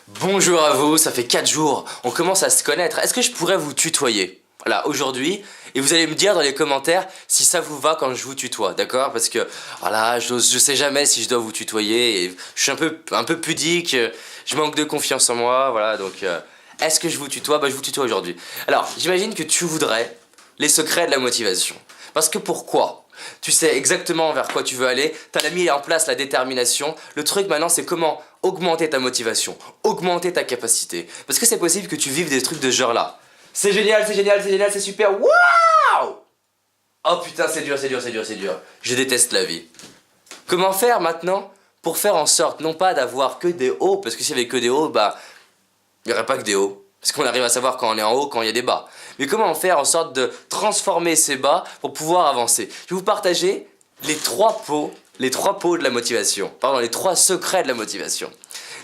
Bonjour à vous, ça fait 4 jours, on commence à se connaître. Est-ce que je pourrais vous tutoyer? Voilà, aujourd'hui, et vous allez me dire dans les commentaires si ça vous va quand je vous tutoie, d'accord? Parce que, voilà, je sais jamais si je dois vous tutoyer, et je suis un peu pudique, je manque de confiance en moi, voilà, donc est-ce que je vous tutoie? Bah je vous tutoie aujourd'hui. Alors, j'imagine que tu voudrais les secrets de la motivation. Parce que pourquoi? Tu sais exactement vers quoi tu veux aller, t'as mis en place la détermination. Le truc maintenant c'est comment augmenter ta motivation, augmenter ta capacité. Parce que c'est possible que tu vives des trucs de ce genre là. C'est génial, c'est génial, c'est génial, c'est super, waouh! Oh putain c'est dur, c'est dur, c'est dur, c'est dur. Je déteste la vie. Comment faire maintenant pour faire en sorte non pas d'avoir que des hauts, parce que s'il y avait que des hauts, bah il n'y aurait pas que des hauts. Parce qu'on arrive à savoir quand on est en haut, quand il y a des bas. Mais comment faire en sorte de transformer ces bas pour pouvoir avancer? Je vais vous partager les trois pots de la motivation. Pardon, les 3 secrets de la motivation.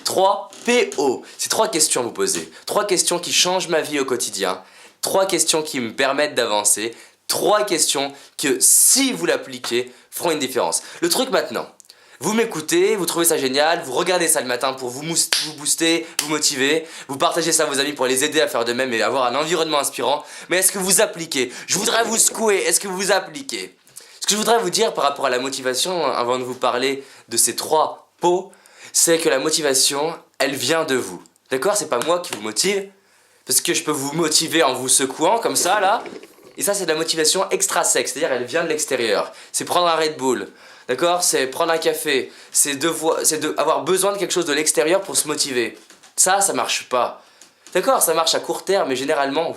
3 PO. C'est 3 questions à vous poser. 3 questions qui changent ma vie au quotidien. 3 questions qui me permettent d'avancer. 3 questions que, si vous l'appliquez, feront une différence. Le truc maintenant, vous m'écoutez, vous trouvez ça génial, vous regardez ça le matin pour vous booster, vous motiver, vous partagez ça à vos amis pour les aider à faire de même et avoir un environnement inspirant. Mais est-ce que vous appliquez? Je voudrais vous secouer, est-ce que vous appliquez? Ce que je voudrais vous dire par rapport à la motivation, avant de vous parler de ces 3 pots, c'est que la motivation, elle vient de vous. D'accord? C'est pas moi qui vous motive, parce que je peux vous motiver en vous secouant comme ça là. Et ça c'est de la motivation extrinsèque, c'est-à-dire elle vient de l'extérieur. C'est prendre un Red Bull. D'accord? C'est prendre un café, c'est avoir besoin de quelque chose de l'extérieur pour se motiver. Ça marche pas. D'accord? Ça marche à court terme, mais généralement,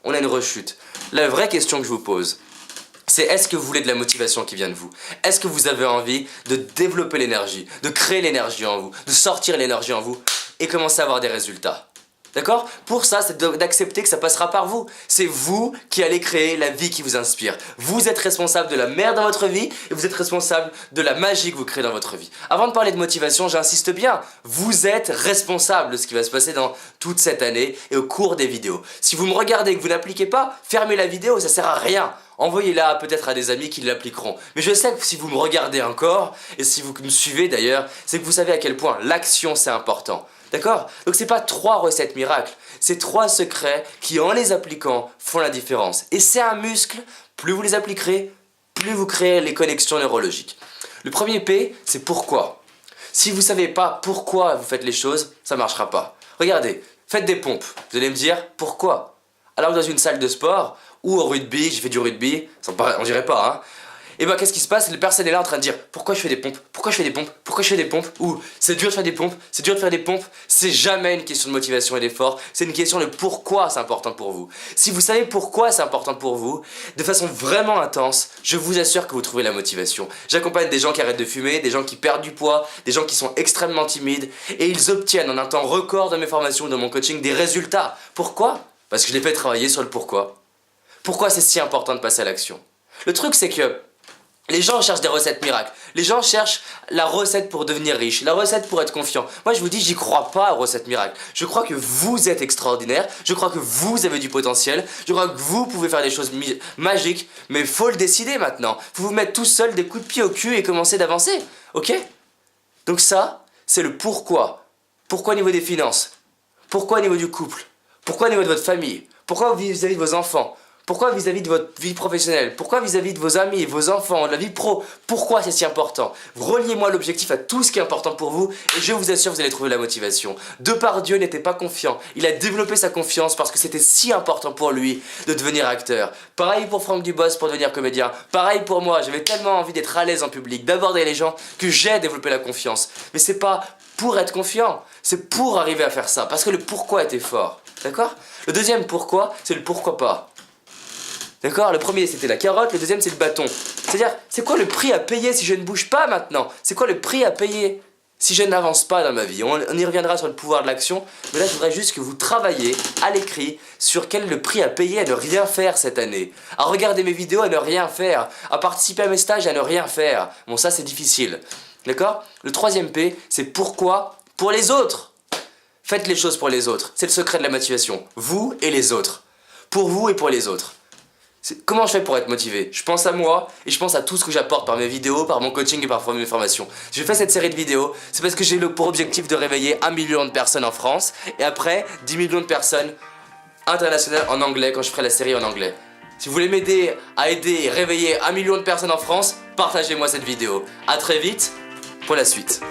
on a une rechute. La vraie question que je vous pose, c'est est-ce que vous voulez de la motivation qui vient de vous? Est-ce que vous avez envie de développer l'énergie, de créer l'énergie en vous, de sortir l'énergie en vous et commencer à avoir des résultats? D'accord? Pour ça, c'est d'accepter que ça passera par vous. C'est vous qui allez créer la vie qui vous inspire. Vous êtes responsable de la merde dans votre vie et vous êtes responsable de la magie que vous créez dans votre vie. Avant de parler de motivation, j'insiste bien, vous êtes responsable de ce qui va se passer dans toute cette année et au cours des vidéos. Si vous me regardez et que vous n'appliquez pas, fermez la vidéo, ça sert à rien. Envoyez-la peut-être à des amis qui l'appliqueront. Mais je sais que si vous me regardez encore, et si vous me suivez d'ailleurs, c'est que vous savez à quel point l'action c'est important. D'accord? Donc c'est pas 3 recettes miracles, c'est 3 secrets qui en les appliquant font la différence. Et c'est un muscle, plus vous les appliquerez, plus vous créez les connexions neurologiques. Le premier P, c'est pourquoi. Si vous savez pas pourquoi vous faites les choses, ça marchera pas. Regardez, faites des pompes. Vous allez me dire pourquoi? Alors dans une salle de sport, ou au rugby, j'ai fait du rugby, on dirait pas hein. Et bah qu'est-ce qui se passe? Le personne est là en train de dire pourquoi je fais des pompes? Pourquoi je fais des pompes? Pourquoi je fais des pompes? Ou c'est dur de faire des pompes? C'est dur de faire des pompes? C'est jamais une question de motivation et d'effort, c'est une question de pourquoi c'est important pour vous. Si vous savez pourquoi c'est important pour vous, de façon vraiment intense, je vous assure que vous trouvez la motivation. J'accompagne des gens qui arrêtent de fumer, des gens qui perdent du poids, des gens qui sont extrêmement timides et ils obtiennent en un temps record de mes formations ou de mon coaching des résultats. Pourquoi? Parce que je les fais travailler sur le pourquoi. Pourquoi c'est si important de passer à l'action? Le truc c'est que les gens cherchent des recettes miracles. Les gens cherchent la recette pour devenir riche, la recette pour être confiant. Moi je vous dis, j'y crois pas aux recettes miracles. Je crois que vous êtes extraordinaire, je crois que vous avez du potentiel, je crois que vous pouvez faire des choses magiques, mais faut le décider maintenant. Faut vous mettre tout seul des coups de pied au cul et commencer d'avancer, ok? Donc ça, c'est le pourquoi. Pourquoi au niveau des finances? Pourquoi au niveau du couple? Pourquoi au niveau de votre famille? Pourquoi vis-à-vis de vos enfants? Pourquoi vis-à-vis de votre vie professionnelle? Pourquoi vis-à-vis de vos amis, vos enfants, de la vie pro? Pourquoi c'est si important? Reliez-moi l'objectif à tout ce qui est important pour vous et je vous assure que vous allez trouver la motivation. Depardieu n'était pas confiant. Il a développé sa confiance parce que c'était si important pour lui de devenir acteur. Pareil pour Franck Dubosc pour devenir comédien. Pareil pour moi, j'avais tellement envie d'être à l'aise en public, d'aborder les gens que j'ai développé la confiance. Mais c'est pas pour être confiant, c'est pour arriver à faire ça. Parce que le pourquoi était fort. D'accord? Le deuxième pourquoi, c'est le pourquoi pas. D'accord? Le premier c'était la carotte, le deuxième c'est le bâton. C'est-à-dire, c'est quoi le prix à payer si je ne bouge pas maintenant? C'est quoi le prix à payer si je n'avance pas dans ma vie? On y reviendra sur le pouvoir de l'action, mais là je voudrais juste que vous travailliez à l'écrit sur quel est le prix à payer à ne rien faire cette année. À regarder mes vidéos, à ne rien faire. À participer à mes stages, à ne rien faire. Bon ça c'est difficile. D'accord? Le troisième P, c'est pourquoi pour les autres. Faites les choses pour les autres. C'est le secret de la motivation. Vous et les autres. Pour vous et pour les autres. Comment je fais pour être motivé? Je pense à moi et je pense à tout ce que j'apporte par mes vidéos, par mon coaching et par mes formations. Je fais cette série de vidéos, c'est parce que j'ai pour objectif de réveiller 1 million de personnes en France et après 10 millions de personnes internationales en anglais quand je ferai la série en anglais. Si vous voulez m'aider à aider et réveiller 1 million de personnes en France, partagez-moi cette vidéo. A très vite pour la suite.